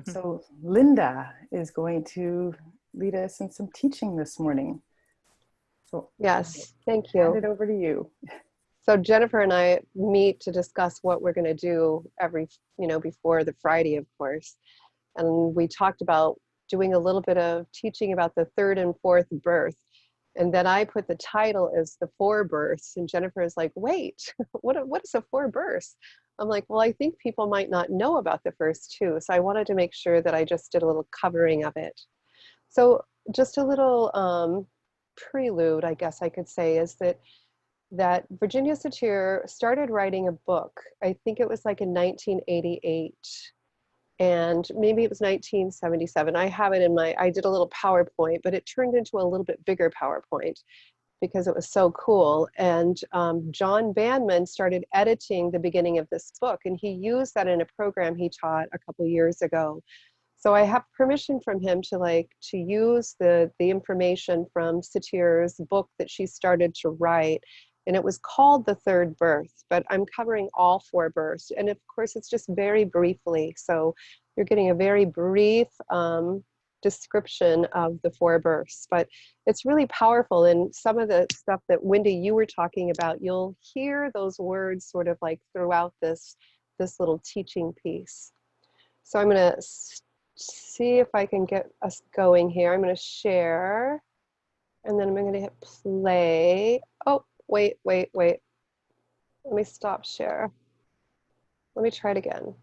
So Linda is going to lead us in some teaching this morning. So I'll Yes, thank hand you. it over to you. So Jennifer and I meet to discuss what we're going to do every, before the Friday, of course. And we talked about doing a little bit of teaching about the third and fourth birth. And then I put the title as the four births. And Jennifer is like, wait, what is a four births? I'm like, well, I think people might not know about the first two. So I wanted to make sure that I just did a little covering of it. So just a little prelude, I guess I could say, is that Virginia Satir started writing a book. I think it was like in 1988, and maybe it was 1977. I have it I did a little PowerPoint, but it turned into a little bit bigger PowerPoint because it was so cool. And John Bandman started editing the beginning of this book, and he used that in a program he taught a couple years ago. So I have permission from him to use the information from Satir's book that she started to write. And it was called The Third Birth, but I'm covering all four births. And of course, it's just very briefly. So you're getting a very brief description of the four births, but it's really powerful. And some of the stuff that Wendy, you were talking about, you'll hear those words sort of like throughout this little teaching piece. So I'm going to see if I can get us going here. I'm going to share, and then I'm going to hit play. Oh, wait. Let me stop share. Let me try it again.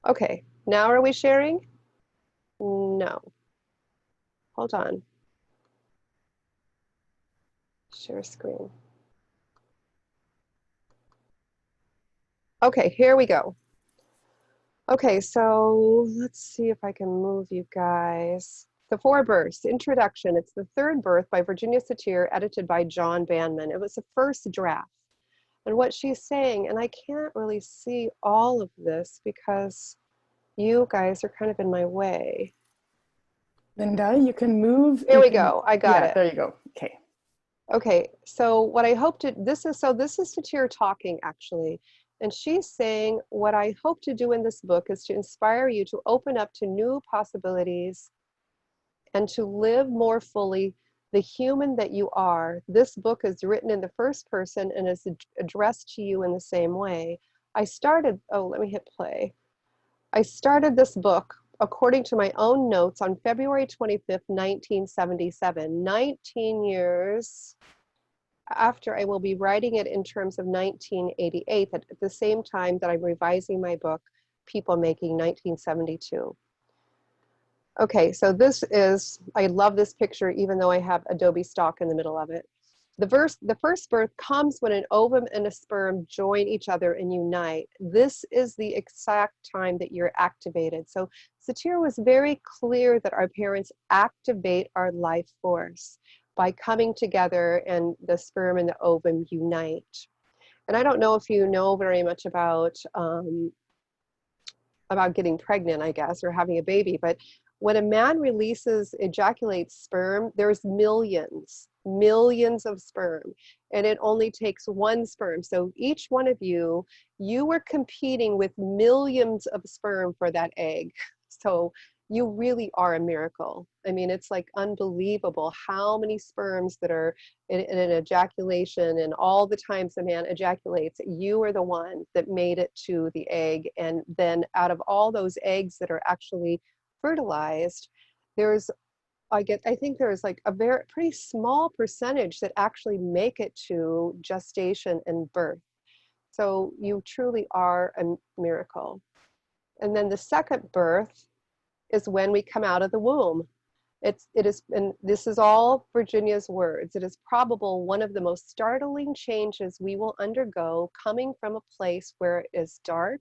Okay, now are we sharing? No. Hold on. Share screen. Okay, here we go. Okay, so let's see if I can move you guys. The Four Births, Introduction. It's the third birth by Virginia Satir, edited by John Bandman. It was the first draft. And what she's saying, and I can't really see all of this because you guys are kind of in my way. Linda, you can move. There we go. I got it. There you go. Okay. Okay, so what I hope to, this is Satir talking actually. And she's saying, what I hope to do in this book is to inspire you to open up to new possibilities and to live more fully the human that you are. This book is written in the first person and is addressed to you in the same way. Let me hit play. I started this book according to my own notes on February 25th, 1977, 19 years after. I will be writing it in terms of 1988, at the same time that I'm revising my book, People Making, 1972. Okay, so I love this picture, even though I have Adobe stock in the middle of it. The first birth comes when an ovum and a sperm join each other and unite. This is the exact time that you're activated. So Satir was very clear that our parents activate our life force by coming together and the sperm and the ovum unite. And I don't know if you know very much about getting pregnant, I guess, or having a baby, but when a man ejaculates sperm, there's millions of sperm, and it only takes one sperm. So each one of you were competing with millions of sperm for that egg. So you really are a miracle. I mean, it's like unbelievable how many sperms that are in an ejaculation, and all the times a man ejaculates, you are the one that made it to the egg. And then out of all those eggs that are actually fertilized, I think there's like a pretty small percentage that actually make it to gestation and birth. So you truly are a miracle. And then the second birth is when we come out of the womb. And this is all Virginia's words. It is probable one of the most startling changes we will undergo, coming from a place where it is dark,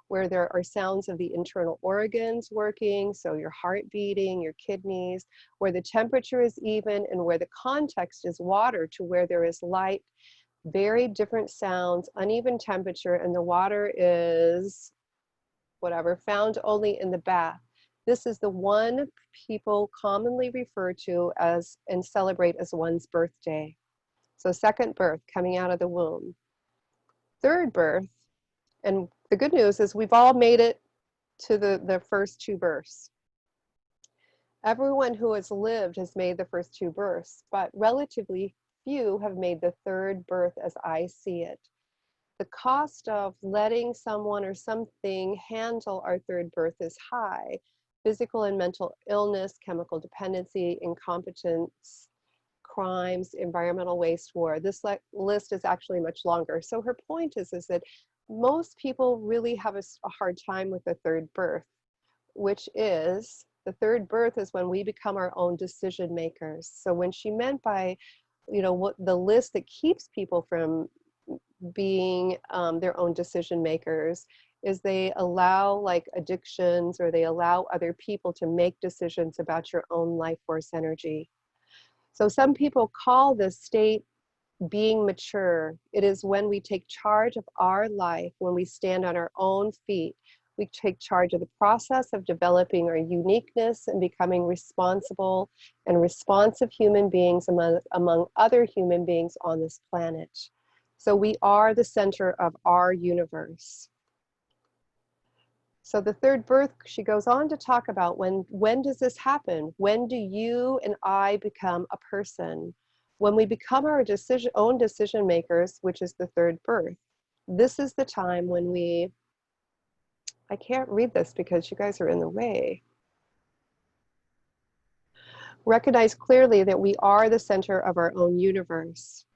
where there are sounds of the internal organs working, so your heart beating, your kidneys, where the temperature is even, and where the context is water, to where there is light, very different sounds, uneven temperature, and the water is whatever, found only in the bath. This is the one people commonly refer to as and celebrate as one's birthday. So second birth, coming out of the womb. Third birth, and the good news is we've all made it to the first two births. Everyone who has lived has made the first two births, but relatively few have made the third birth as I see it. The cost of letting someone or something handle our third birth is high. Physical and mental illness, chemical dependency, incompetence, crimes, environmental waste, war. This list is actually much longer. So her point is that most people really have a hard time with the third birth, which is the third birth is when we become our own decision makers. So when she meant by, what the list that keeps people from being their own decision makers is they allow like addictions, or they allow other people to make decisions about your own life force energy. So some people call this state being mature. It is when we take charge of our life, when we stand on our own feet. We take charge of the process of developing our uniqueness and becoming responsible and responsive human beings among other human beings on this planet. So we are the center of our universe. So the third birth, she goes on to talk about when does this happen? When do you and I become a person? When we become our own decision makers, which is the third birth. This is the time when I can't read this because you guys are in the way. Recognize clearly that we are the center of our own universe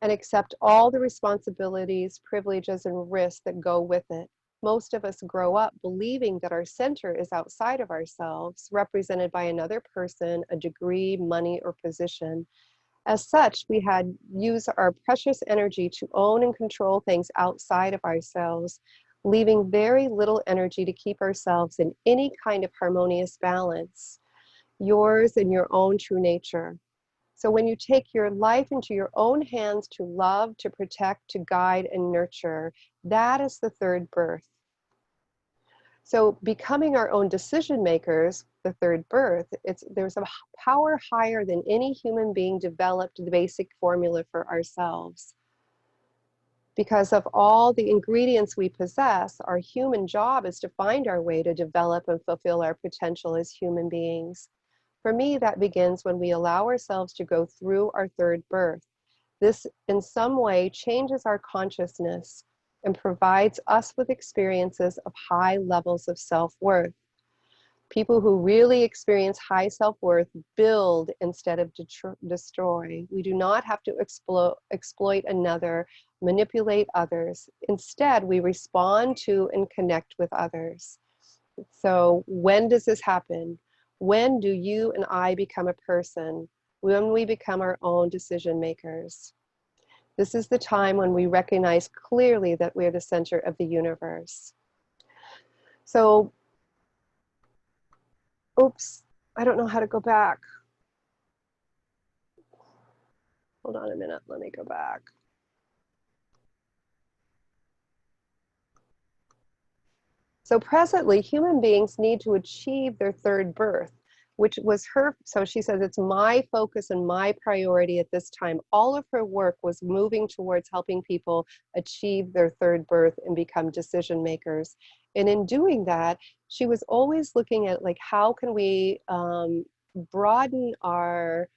and accept all the responsibilities, privileges, and risks that go with it. Most of us grow up believing that our center is outside of ourselves, represented by another person, a degree, money, or position. As such, we had used our precious energy to own and control things outside of ourselves, leaving very little energy to keep ourselves in any kind of harmonious balance, yours and your own true nature. So when you take your life into your own hands to love, to protect, to guide, and nurture, that is the third birth. So becoming our own decision makers, the third birth, there's a power higher than any human being developed the basic formula for ourselves. Because of all the ingredients we possess, our human job is to find our way to develop and fulfill our potential as human beings. For me, that begins when we allow ourselves to go through our third birth. This, in some way, changes our consciousness and provides us with experiences of high levels of self-worth. People who really experience high self-worth build instead of destroy. We do not have to exploit another, manipulate others. Instead, we respond to and connect with others. So when does this happen? When do you and I become a person? When we become our own decision makers. This is the time when we recognize clearly that we're the center of the universe. So, oops, I don't know how to go back. Hold on a minute, let me go back. So presently, human beings need to achieve their third birth, which was her, so she says, it's my focus and my priority at this time. All of her work was moving towards helping people achieve their third birth and become decision makers. And in doing that, she was always looking at like, how can we broaden our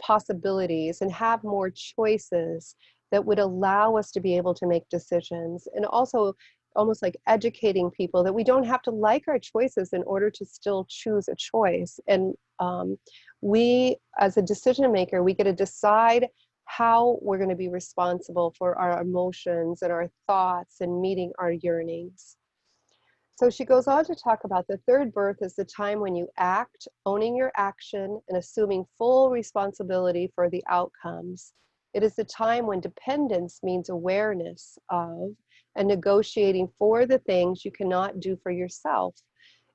possibilities and have more choices that would allow us to be able to make decisions, and also almost like educating people that we don't have to like our choices in order to still choose a choice. And we, as a decision maker, we get to decide how we're going to be responsible for our emotions and our thoughts and meeting our yearnings. So she goes on to talk about the third birth is the time when you act, owning your action, and assuming full responsibility for the outcomes. It is the time when dependence means awareness of and negotiating for the things you cannot do for yourself.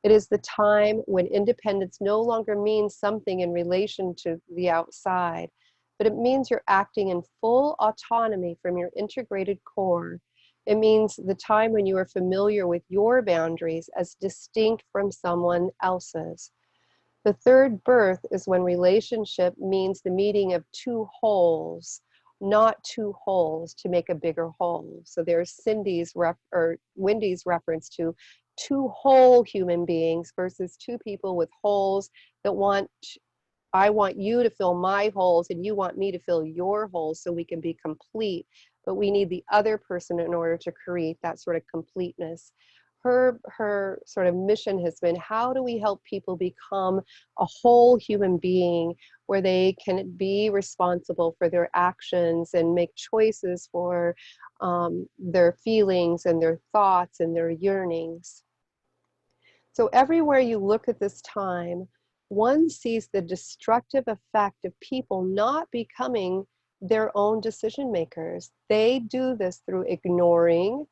It is the time when independence no longer means something in relation to the outside, but it means you're acting in full autonomy from your integrated core. It means the time when you are familiar with your boundaries as distinct from someone else's. The third birth is when relationship means the meeting of two wholes, not two wholes to make a bigger whole. So there's Wendy's reference to two whole human beings versus two people with holes that I want you to fill my holes and you want me to fill your holes so we can be complete. But we need the other person in order to create that sort of completeness. Her sort of mission has been, how do we help people become a whole human being where they can be responsible for their actions and make choices for their feelings and their thoughts and their yearnings. So everywhere you look at this time, one sees the destructive effect of people not becoming their own decision makers. They do this through ignoring,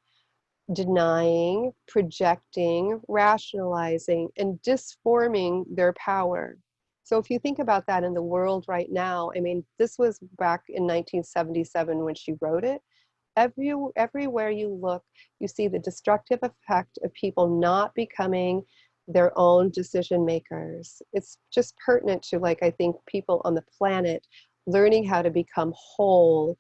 denying, projecting, rationalizing, and disforming their power. So if you think about that in the world right now, I mean, this was back in 1977 when she wrote it. Everywhere you look, you see the destructive effect of people not becoming their own decision makers. It's just pertinent to, like, I think people on the planet learning how to become whole.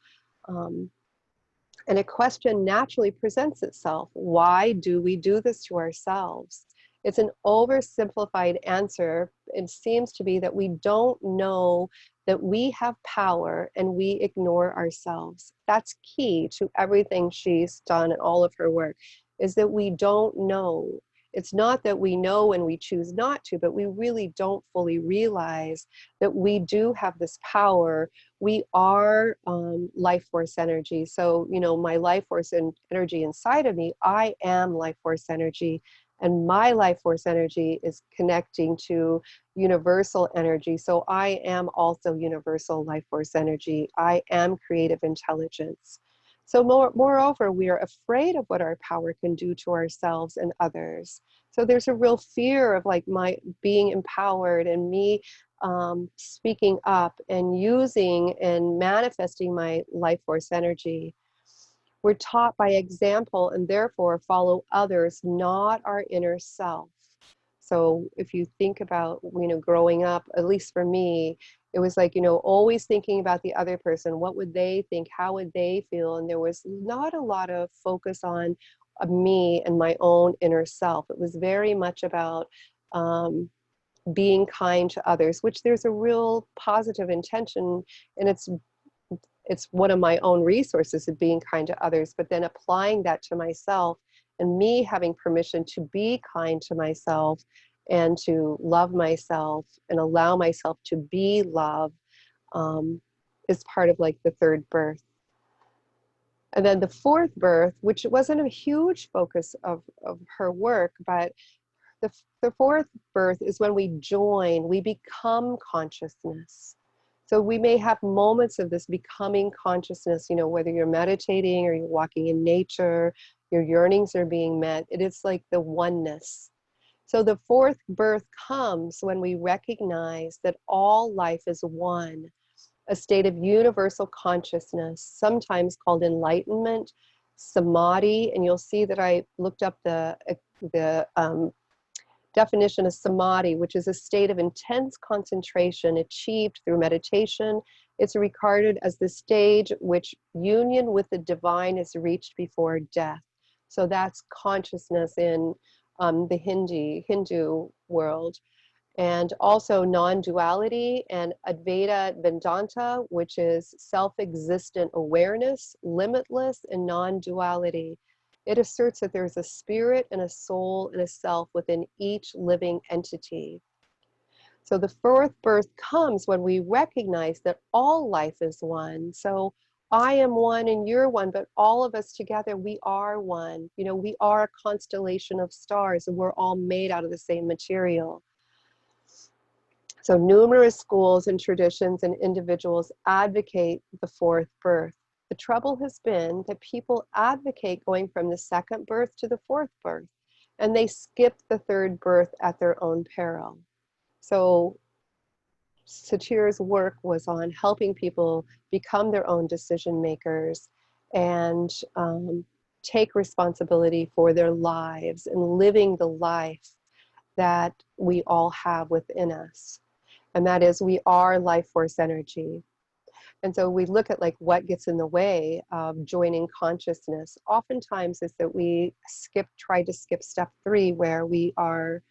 And a question naturally presents itself. Why do we do this to ourselves? It's an oversimplified answer. It seems to be that we don't know that we have power and we ignore ourselves. That's key to everything she's done and all of her work, is that we don't know. It's not that we know and we choose not to, but we really don't fully realize that we do have this power. We are life force energy. So, you know, my life force and energy inside of me, I am life force energy. And my life force energy is connecting to universal energy. So I am also universal life force energy. I am creative intelligence. So moreover, we are afraid of what our power can do to ourselves and others. So there's a real fear of, like, my being empowered and me speaking up and using and manifesting my life force energy. We're taught by example and therefore follow others, not our inner self. So if you think about, you know, growing up, at least for me, it was like, you know, always thinking about the other person. What would they think? How would they feel? And there was not a lot of focus on me and my own inner self. It was very much about being kind to others, which there's a real positive intention, and it's one of my own resources of being kind to others, but then applying that to myself and me having permission to be kind to myself and to love myself and allow myself to be love is part of, like, the third birth. And then the fourth birth, which wasn't a huge focus of her work, but the fourth birth is when we join, we become consciousness. So we may have moments of this becoming consciousness, you know, whether you're meditating or you're walking in nature, your yearnings are being met. It is like the oneness. So the fourth birth comes when we recognize that all life is one, a state of universal consciousness, sometimes called enlightenment, samadhi. And you'll see that I looked up the definition of samadhi, which is a state of intense concentration achieved through meditation. It's regarded as the stage which union with the divine is reached before death. So that's consciousness in the Hindu world. And also non-duality and Advaita Vedanta, which is self-existent awareness, limitless, and non-duality. It asserts that there's a spirit and a soul and a self within each living entity. So the fourth birth comes when we recognize that all life is one. So I am one and you're one, but all of us together, we are one. You know, we are a constellation of stars and we're all made out of the same material. So numerous schools and traditions and individuals advocate the fourth birth. The trouble has been that people advocate going from the second birth to the fourth birth, and they skip the third birth at their own peril. So Satir's work was on helping people become their own decision makers and take responsibility for their lives and living the life that we all have within us. And that is, we are life force energy. And so we look at like what gets in the way of joining consciousness. Oftentimes is that we try to skip step 3, where we are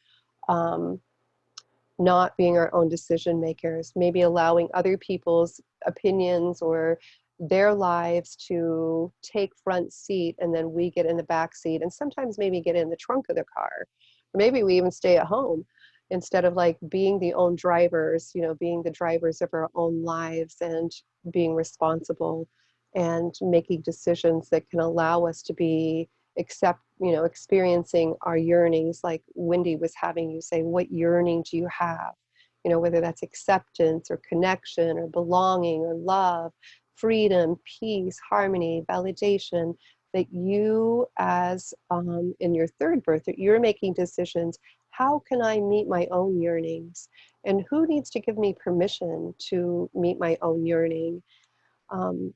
not being our own decision makers, maybe allowing other people's opinions or their lives to take front seat, and then we get in the back seat, and sometimes maybe get in the trunk of the car, or maybe we even stay at home instead of like being the own drivers, being the drivers of our own lives and being responsible and making decisions that can allow us to be experiencing our yearnings. Like Wendy was having you say, what yearning do you have? Whether that's acceptance or connection or belonging or love, freedom, peace, harmony, validation, that you as in your third birth, that you're making decisions. How can I meet my own yearnings? And who needs to give me permission to meet my own yearning? And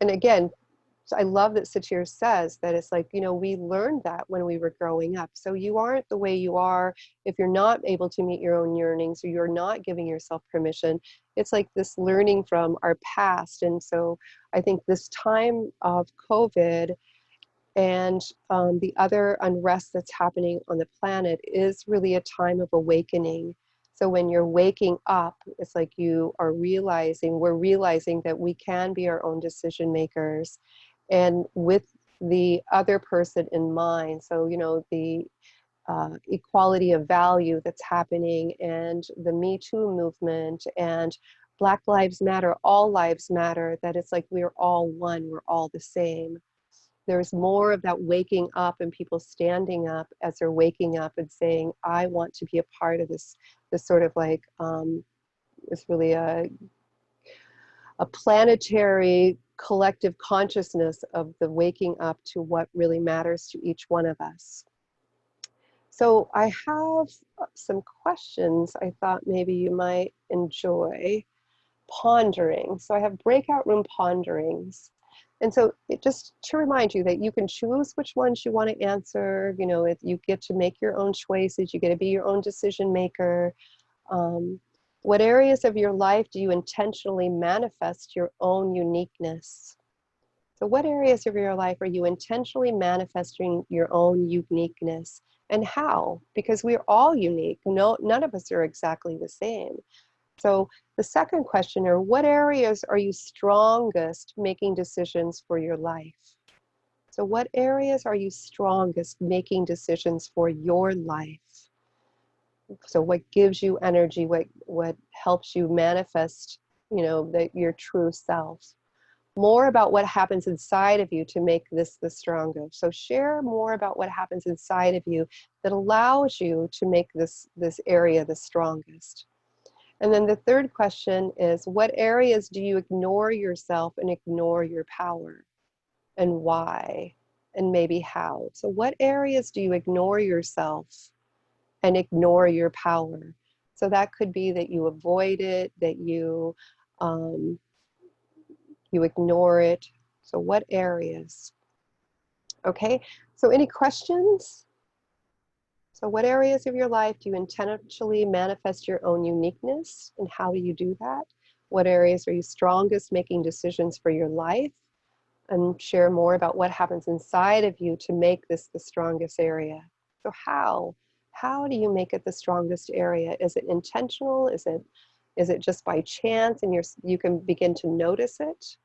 again, I love that Satir says that it's like, we learned that when we were growing up. So you aren't the way you are if you're not able to meet your own yearnings, or you're not giving yourself permission. It's like this learning from our past. And so I think this time of COVID and the other unrest that's happening on the planet is really a time of awakening. So when you're waking up, it's like we're realizing that we can be our own decision makers, and with the other person in mind. So, the equality of value that's happening, and the Me Too movement, and Black Lives Matter, all lives matter, that it's like we're all one, we're all the same. There's more of that waking up, and people standing up as they're waking up and saying, I want to be a part of this sort of like, it's really a planetary collective consciousness of the waking up to what really matters to each one of us. So I have some questions I thought maybe you might enjoy pondering. So I have breakout room ponderings. And so just to remind you that you can choose which ones you want to answer. You get to make your own choices. You get to be your own decision maker. What areas of your life do you intentionally manifest your own uniqueness? So what areas of your life are you intentionally manifesting your own uniqueness, and how? Because we're all unique. None of us are exactly the same. So the second question are, what areas are you strongest making decisions for your life? So what areas are you strongest making decisions for your life? So what gives you energy, what helps you manifest, your true self? More about what happens inside of you to make this the strongest. So share more about what happens inside of you that allows you to make this area the strongest. And then the third question is, what areas do you ignore yourself and ignore your power? And why? And maybe how? So what areas do you ignore yourself and ignore your power? So that could be that you avoid it, that you ignore it. So what areas? Okay, so any questions? So what areas of your life do you intentionally manifest your own uniqueness, and how do you do that? What areas are you strongest making decisions for your life? And share more about what happens inside of you to make this the strongest area. So how? How do you make it the strongest area? Is it intentional? Is it just by chance and you can begin to notice it?